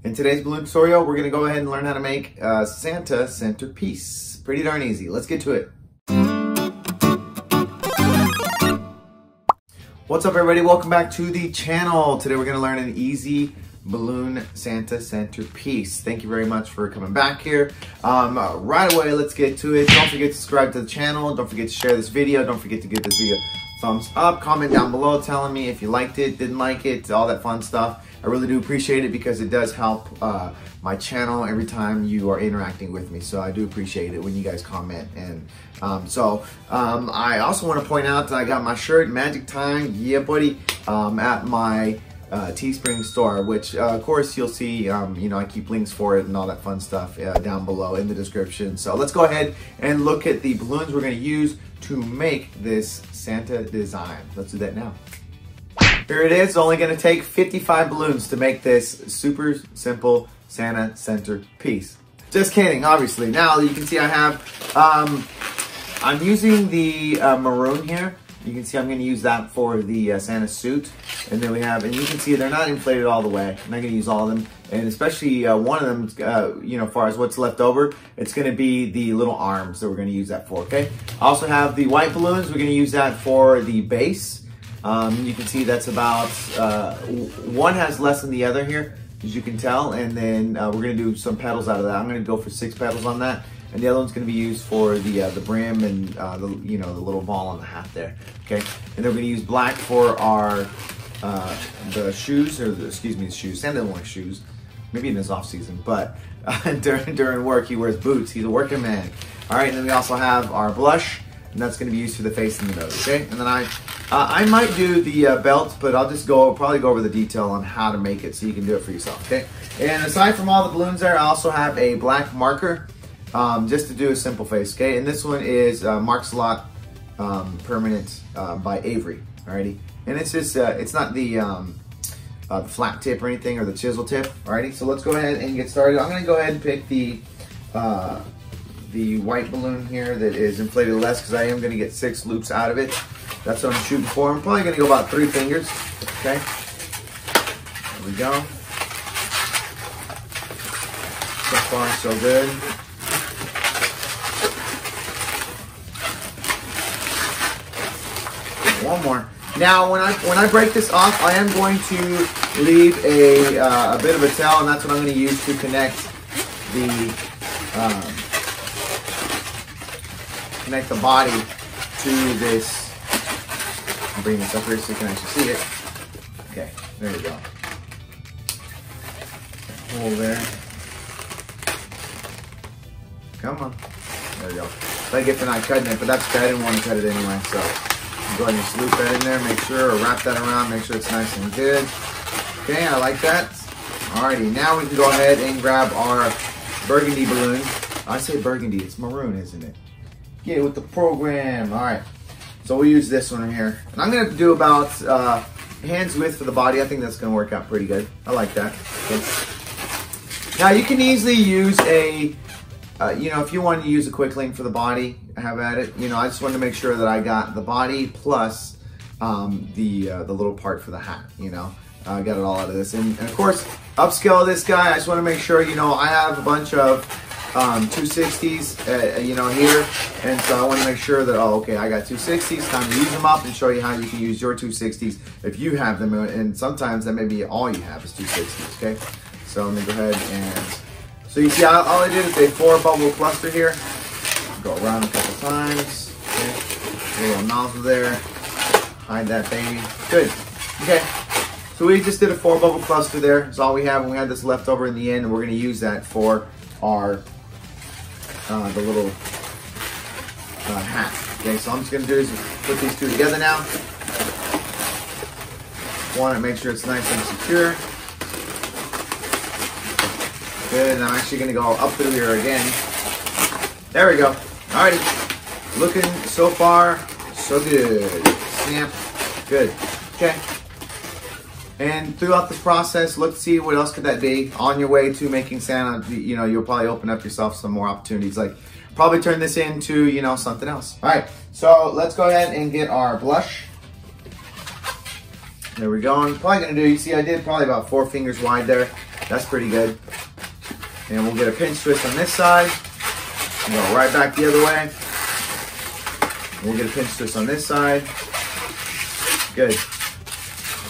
In today's balloon tutorial, we're gonna go ahead and learn how to make a Santa centerpiece. Pretty darn easy. Let's get to it. What's up, everybody? Welcome back to the channel. Today we're gonna learn an easy balloon Santa centerpiece. Thank you very much for coming back here. Right away, let's get to it. Don't forget to subscribe to the channel. Don't forget to share this video. Don't forget to give this video a thumbs up. Comment down below telling me if you liked it, didn't like it, all that fun stuff. I really do appreciate it because it does help my channel every time you are interacting with me. So I do appreciate it when you guys comment. And I also want to point out that I got my shirt, Magic Time, yeah buddy, at my Teespring store, which of course you'll see, you know, I keep links for it and all that fun stuff down below in the description. So let's go ahead and look at the balloons we're going to use to make this Santa design. Let's do that now. Here it is. It's only going to take 55 balloons to make this super simple Santa centerpiece. Just kidding, obviously. Now you can see I have, I'm using the maroon here. You can see I'm going to use that for the Santa suit. And then we have, and you can see they're not inflated all the way. I'm not going to use all of them. And especially one of them, you know, as far as what's left over, it's going to be the little arms that we're going to use that for, okay? I also have the white balloons. We're going to use that for the base. You can see that's about, one has less than the other here, as you can tell. And then we're going to do some petals out of that. I'm going to go for 6 petals on that. And the other one's going to be used for the brim and the, you know, the little ball on the hat there. Okay, and then we're going to use black for our the shoes, or the, excuse me, the shoes. Santa doesn't like shoes, maybe in his off season, but during work he wears boots. He's a working man. All right, and then we also have our blush, and that's going to be used for the face and the nose. Okay, and then I might do the belt, but I'll just probably go over the detail on how to make it so you can do it for yourself. Okay, and aside from all the balloons there, I also have a black marker. Just to do a simple face, okay? And this one is Mark's Lot Permanent by Avery, alrighty? And it's just, it's not the flat tip or anything, or the chisel tip, alrighty? So let's go ahead and get started. I'm gonna go ahead and pick the white balloon here that is inflated less, because I am gonna get 6 loops out of it. That's what I'm shooting for. I'm probably gonna go about 3 fingers, okay? There we go. So far, so good. One more. Now, when I break this off, I am going to leave a bit of a tail, and that's what I'm going to use to connect the body to this. I'll bring this up here so you can actually see it. Okay, there you go. Hole there. Come on. There we go. I get to not cutting it, but that's okay. I didn't want to cut it anyway, so. Go ahead and just loop that in there, make sure, or wrap that around, make sure it's nice and good. Okay, I like that. Alrighty, now we can go ahead and grab our burgundy balloon. I say burgundy, it's maroon, isn't it? Get with the program. Alright, so we'll use this one here. And I'm going to do about hands width for the body. I think that's going to work out pretty good. I like that. Okay. Now you can easily use a you know, if you want to use a quick link for the body, have at it. You know, I just wanted to make sure that I got the body plus the little part for the hat, you know. I got it all out of this. And of course, upscale this guy. I just want to make sure, you know, I have a bunch of 260s, you know, here. And so I want to make sure that, oh, okay, I got 260s. Time to use them up and show you how you can use your 260s if you have them. And sometimes that may be all you have is 260s, okay? So let me go ahead and... So you see, all I did is a 4 bubble cluster here. Go around a couple times. Okay. A little nozzle there. Hide that baby. Good. Okay. So we just did a 4 bubble cluster there. That's all we have, and we had this left over in the end, and we're going to use that for our the little hat. Okay. So I'm just going to do is put these 2 together now. Want to make sure it's nice and secure. Good, and I'm actually going to go up through here again. There we go. Alrighty. Looking so far, so good. Snap. Good. Okay. And throughout the process, let's see what else could that be. On your way to making Santa, you know, you'll probably open up yourself some more opportunities. Like, probably turn this into, you know, something else. Alright, so let's go ahead and get our blush. There we go. I'm probably going to do, you see I did probably about 4 fingers wide there. That's pretty good. And we'll get a pinch twist on this side. And go right back the other way. And we'll get a pinch twist on this side. Good.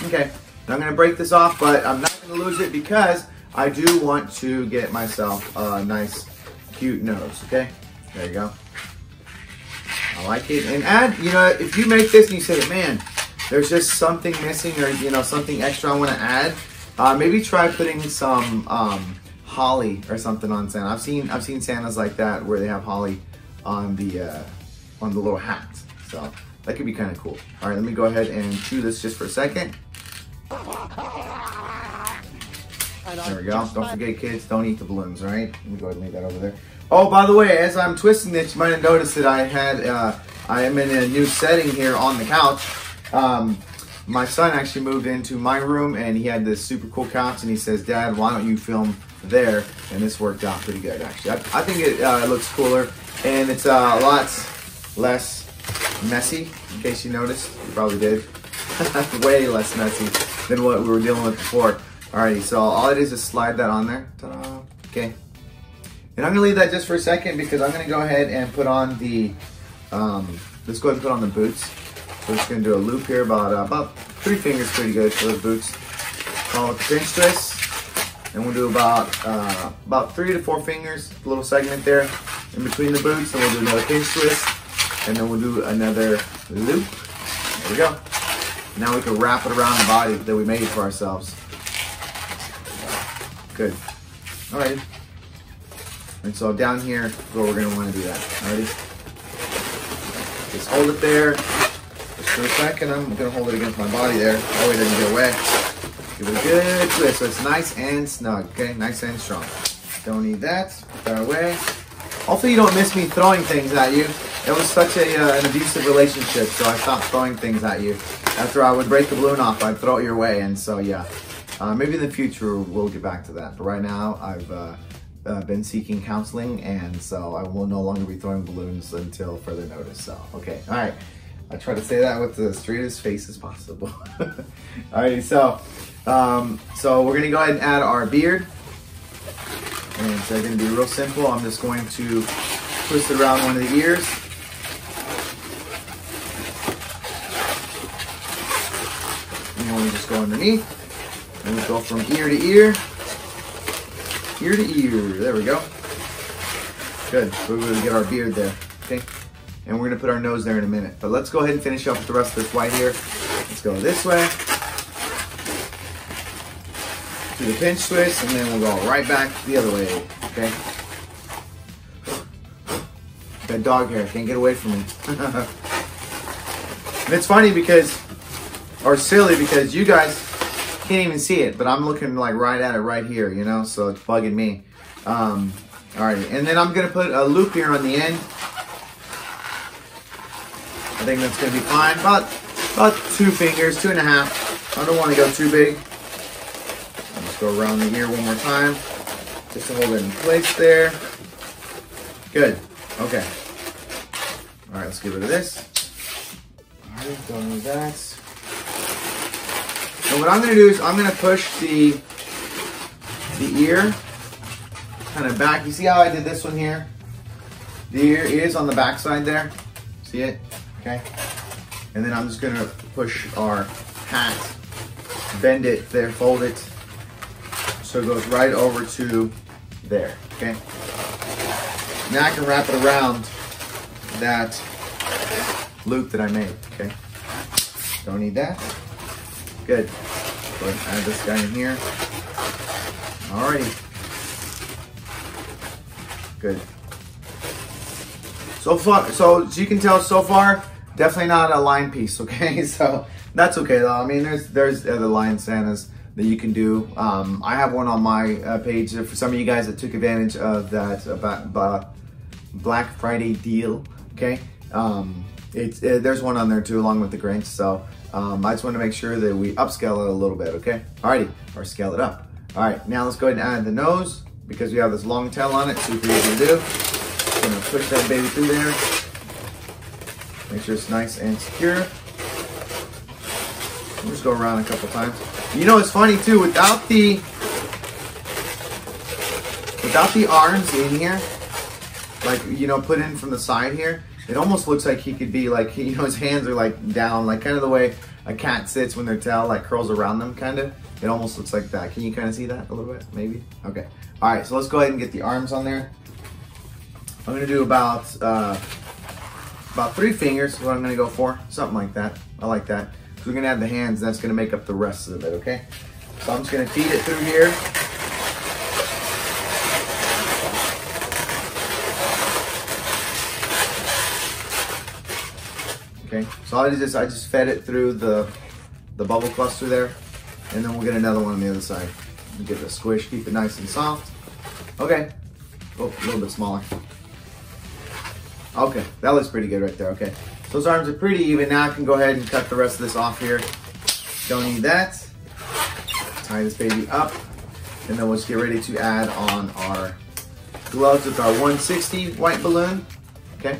Okay. Now I'm going to break this off, but I'm not going to lose it because I do want to get myself a nice, cute nose. Okay. There you go. I like it. And add, you know, if you make this and you say, man, there's just something missing, or, you know, something extra I want to add, maybe try putting some holly or something on Santa. I've seen Santas like that where they have holly on the little hat. So that could be kind of cool. All right, let me go ahead and chew this just for a second. There we go. Don't forget, kids, don't eat the balloons, all right? Let me go ahead and leave that over there. Oh, by the way, as I'm twisting this, you might have noticed that I am in a new setting here on the couch. My son actually moved into my room, and he had this super cool couch, and he says, Dad, why don't you film there? And this worked out pretty good, actually. I think it looks cooler, and it's a lot less messy, in case you noticed. You probably did. Way less messy than what we were dealing with before. Alrighty, so all it is slide that on there. Ta-da. Okay. And I'm going to leave that just for a second because I'm going to go ahead and put on the, let's go ahead and put on the boots. We're just going to do a loop here, about 3 fingers, pretty good for the boots. Follow with the pinch twist. And we'll do about 3 to 4 fingers, a little segment there in between the boots. And we'll do another pinch twist. And then we'll do another loop. There we go. Now we can wrap it around the body that we made for ourselves. Good. Alright. And so down here is where we're going to want to do that. Alrighty. Just hold it there. Just for a second. I'm going to hold it against my body there. That way it doesn't get away. Give it a good twist so it's nice and snug. Okay? Nice and strong. Don't need that. Put that away. Hopefully you don't miss me throwing things at you. It was such an abusive relationship, so I stopped throwing things at you. After I would break the balloon off, I'd throw it your way, and so yeah. Maybe in the future we'll get back to that. But right now I've been seeking counseling, and so I will no longer be throwing balloons until further notice. So okay, all right. I try to say that with the straightest face as possible. Alrighty, so we're gonna go ahead and add our beard, and it's gonna be real simple. I'm just going to twist it around one of the ears. And then we just go underneath. And we go from ear to ear. Ear to ear. There we go. Good. We're going to get our beard there. Okay. And we're going to put our nose there in a minute. But let's go ahead and finish up with the rest of this white here. Let's go this way. Do the pinch twist. And then we'll go right back the other way. Okay. That dog hair can't get away from me. And it's funny because, or silly because you guys can't even see it, but I'm looking like right at it right here, you know, so it's bugging me. Alright, and then I'm gonna put a loop here on the end. I think that's gonna be fine. About 2 fingers, 2.5. I don't want to go too big. I'll just go around the ear one more time, just to hold it in place there. Good. Okay. All right, let's get rid of this. All right, done with that. And what I'm gonna do is I'm gonna push the ear kind of back. You see how I did this one here? The ear is on the back side there. See it? Okay. And then I'm just gonna push our hat, bend it there, fold it, so it goes right over to there. Okay. Now I can wrap it around that loop that I made, okay? Don't need that. Good. Go ahead and add this guy in here. Alrighty. Good. So far, so as you can tell so far, definitely not a line piece, okay? So that's okay though. I mean, there's other line Santas that you can do. I have one on my page for some of you guys that took advantage of that Black Friday deal, okay? There's one on there too, along with the Grinch. So I just want to make sure that we upscale it a little bit, okay? Alrighty, or scale it up. All right, now let's go ahead and add the nose because we have this long tail on it. Super easy to do. Just gonna push that baby through there. Make sure it's nice and secure. We'll just go around a couple times. You know, it's funny too, without the without the arms in here, like, you know, put in from the side here, it almost looks like he could be like, you know, his hands are like down, like kind of the way a cat sits when their tail like curls around them, kind of. It almost looks like that. Can you kind of see that a little bit, maybe? Okay. All right, so let's go ahead and get the arms on there. I'm gonna do about 3 fingers is what I'm gonna go for, something like that. I like that. So we're gonna add the hands, and that's gonna make up the rest of it, okay? So I'm just gonna feed it through here. Okay, so I just fed it through the bubble cluster there, and then we'll get another one on the other side. Give it a squish, keep it nice and soft. Okay, oh, a little bit smaller. Okay, that looks pretty good right there, okay. Those arms are pretty even. Now I can go ahead and cut the rest of this off here. Don't need that. Tie this baby up, and then we'll just get ready to add on our gloves with our 160 white balloon, okay.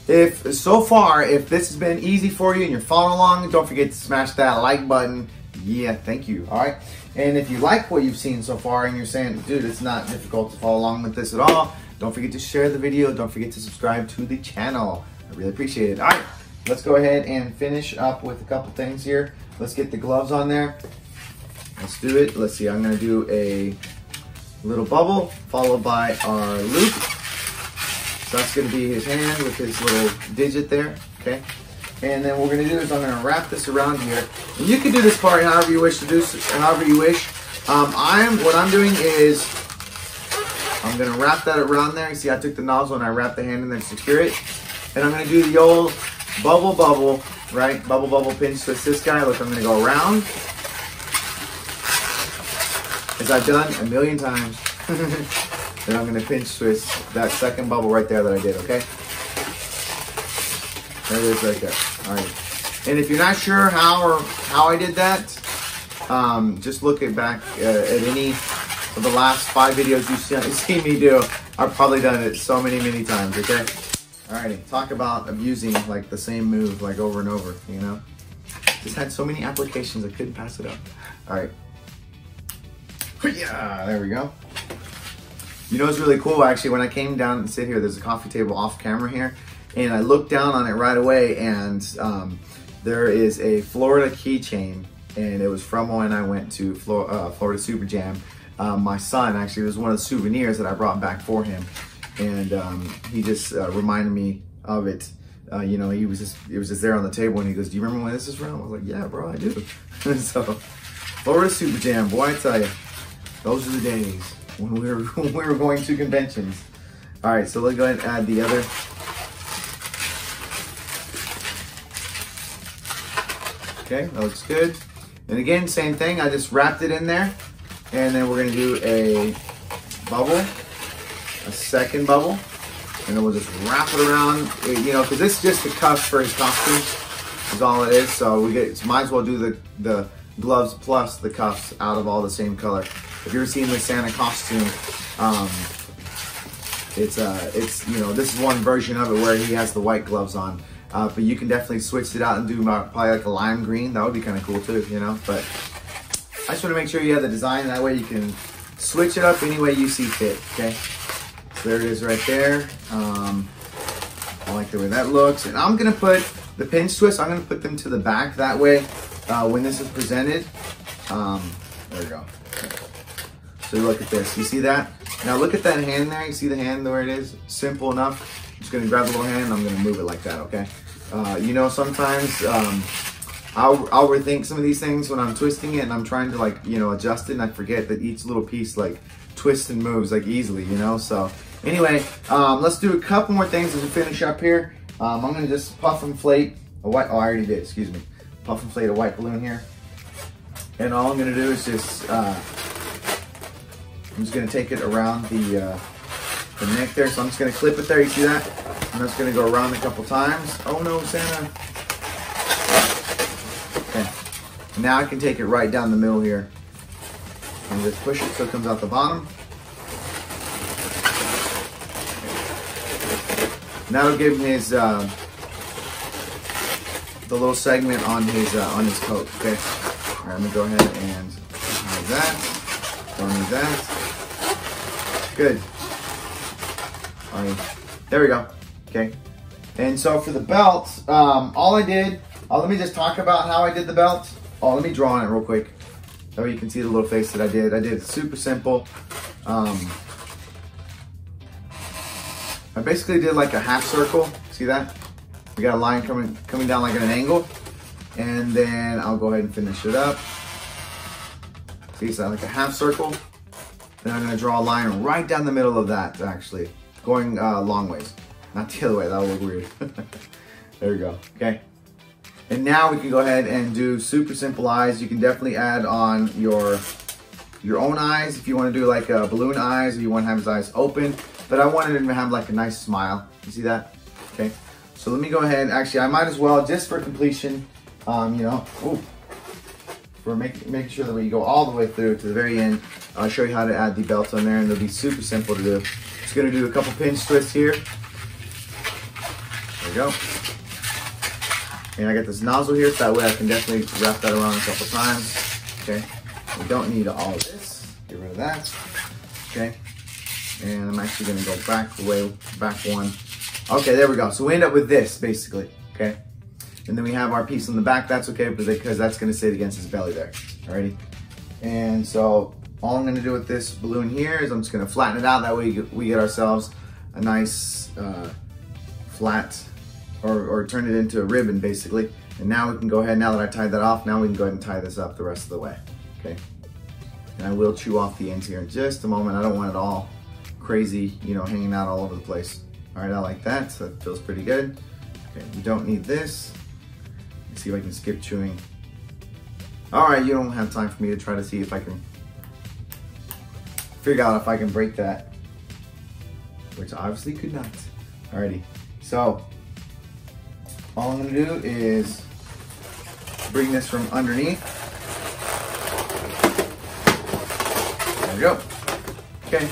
If this has been easy for you and you're following along, don't forget to smash that like button. Yeah, thank you. All right. And if you like what you've seen so far and you're saying, dude, it's not difficult to follow along with this at all, don't forget to share the video. Don't forget to subscribe to the channel. I really appreciate it. All right, let's go ahead and finish up with a couple things here. Let's get the gloves on there. Let's do it. Let's see, I'm gonna do a little bubble followed by our loop. So that's gonna be his hand with his little digit there, okay? And then what we're gonna do is I'm gonna wrap this around here. And you can do this part however you wish to do, however you wish. What I'm doing is I'm gonna wrap that around there. You see, I took the nozzle and I wrapped the hand in there to secure it. And I'm gonna do the old bubble, right? Bubble, pinch, twist this guy. Look, I'm gonna go around, as I've done a million times. Then I'm gonna pinch twist that second bubble right there that I did, okay? There it is right there, all right. And if you're not sure how I did that, just look back at any of the last 5 videos you've seen me do. I've probably done it so many times, okay? Alrighty, talk about abusing like the same move like over and over, you know? Just had so many applications I couldn't pass it up. All right. Yeah, there we go. You know, it's really cool actually. When I came down and sit here, there's a coffee table off camera here, and I looked down on it right away, and there is a Florida keychain, and it was from when I went to Florida Super Jam. My son actually, it was one of the souvenirs that I brought back for him, and he just reminded me of it. You know, it was just there on the table, and he goes, "Do you remember when this is from?" I was like, "Yeah, bro, I do." So, Florida Super Jam, boy, I tell you, those are the days when we were going to conventions. All right, so let's go ahead and add the other. Okay, that looks good. And again, same thing. I just wrapped it in there, and then we're gonna do a bubble, a second bubble, and then we'll just wrap it around. You know, because this is just the cuff for his costume, is all it is. So might as well do the gloves plus the cuffs out of all the same color. If you've ever seen the Santa costume, it's you know, this is one version of it where he has the white gloves on. But you can definitely switch it out and do probably like a lime green. That would be kind of cool too, you know. But I just want to make sure you have the design. That way you can switch it up any way you see fit, okay? So there it is right there. I like the way that looks. And I'm going to put the pinch twists, I'm going to put them to the back. That way, when this is presented, there we go. So look at this. You see that? Now look at that hand there. You see the hand where it is? Simple enough. I'm just going to grab the little hand and I'm going to move it like that, okay? You know, sometimes I'll rethink some of these things when I'm twisting it and I'm trying to, like, you know, adjust it, and I forget that each little piece like twists and moves like easily, you know. So anyway, let's do a couple more things as we finish up here. I'm gonna just puff inflate a white, oh, I already did, excuse me. Puff inflate a white balloon here. And all I'm gonna do is just, I'm just gonna take it around the neck there. So I'm just gonna clip it there, you see that? I'm just gonna go around a couple times. Oh no, Santa. Okay, now I can take it right down the middle here. And just push it so it comes out the bottom. And that'll give him his, the little segment on his coat, okay? All right, I'm gonna go ahead and hide that. Don't need that. Good. All right, there we go. Okay. And so for the belt, all I did, let me just talk about how I did the belt. Oh, let me draw on it real quick. That way you can see the little face that I did. I did it super simple. I basically did like a half circle. See that? We got a line coming down like at an angle. And then I'll go ahead and finish it up. See, so like a half circle. Then I'm gonna draw a line right down the middle of that, actually. Going long ways. Not the other way, that'll look weird. There we go, okay. And now we can go ahead and do super simple eyes. You can definitely add on your own eyes if you want to do like a balloon eyes, if you want to have his eyes open. But I wanted him to have like a nice smile. You see that? Okay. So let me go ahead. Actually, I might as well, just for completion, you know, for making sure that we go all the way through to the very end, I'll show you how to add the belts on there, and they'll be super simple to do. Just gonna do a couple pinch twists here. There we go. And I got this nozzle here, so that way I can definitely wrap that around a couple times. Okay. We don't need all of this. Get rid of that. Okay. And I'm actually gonna go back one. Okay, there we go. So we end up with this basically. Okay. And then we have our piece on the back. That's okay because that's gonna sit against his belly there. Alrighty. And so all I'm gonna do with this balloon here is I'm just gonna flatten it out. That way we get ourselves a nice flat, or turn it into a ribbon basically. And now we can go ahead, now that I tied that off, now we can go ahead and tie this up the rest of the way, okay? And I will chew off the ends here in just a moment. I don't want it all crazy, you know, hanging out all over the place. All right, I like that, so that feels pretty good. Okay, you don't need this. Let's see if I can skip chewing. All right, you don't have time for me to try to see if I can figure out if I can break that, which I obviously could not. Alrighty, so all I'm gonna do is bring this from underneath. There we go. Okay.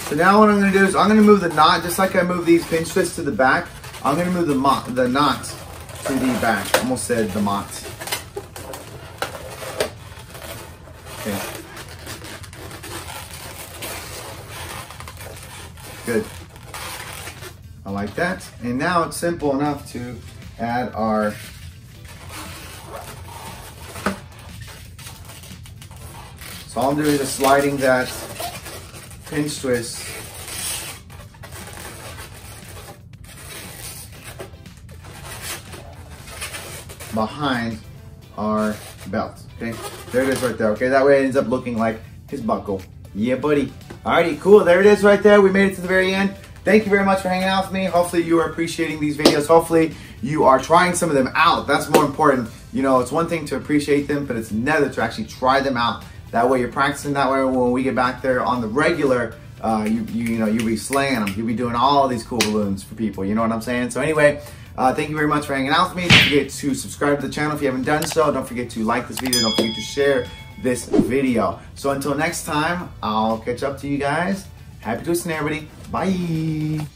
So now what I'm gonna do is I'm gonna move the knot, just like I move these pinch twists to the back. I'm gonna move the knot to the back. Almost said the mott. Okay. Good. I like that. And now it's simple enough to add our so all I'm doing is just sliding that pinch twist behind our belt. Okay, there it is right there. Okay, that way it ends up looking like his buckle. Yeah, buddy. Alrighty, cool. There it is right there. We made it to the very end. Thank you very much for hanging out with me. Hopefully you are appreciating these videos. Hopefully you are trying some of them out. That's more important. You know, it's one thing to appreciate them, but it's another to actually try them out. That way you're practicing. That way when we get back there on the regular, you know, you'll be slaying them. You'll be doing all these cool balloons for people. You know what I'm saying? So anyway, thank you very much for hanging out with me. Don't forget to subscribe to the channel if you haven't done so. Don't forget to like this video. Don't forget to share this video. So until next time, I'll catch up to you guys. Happy twisting, everybody. Bye.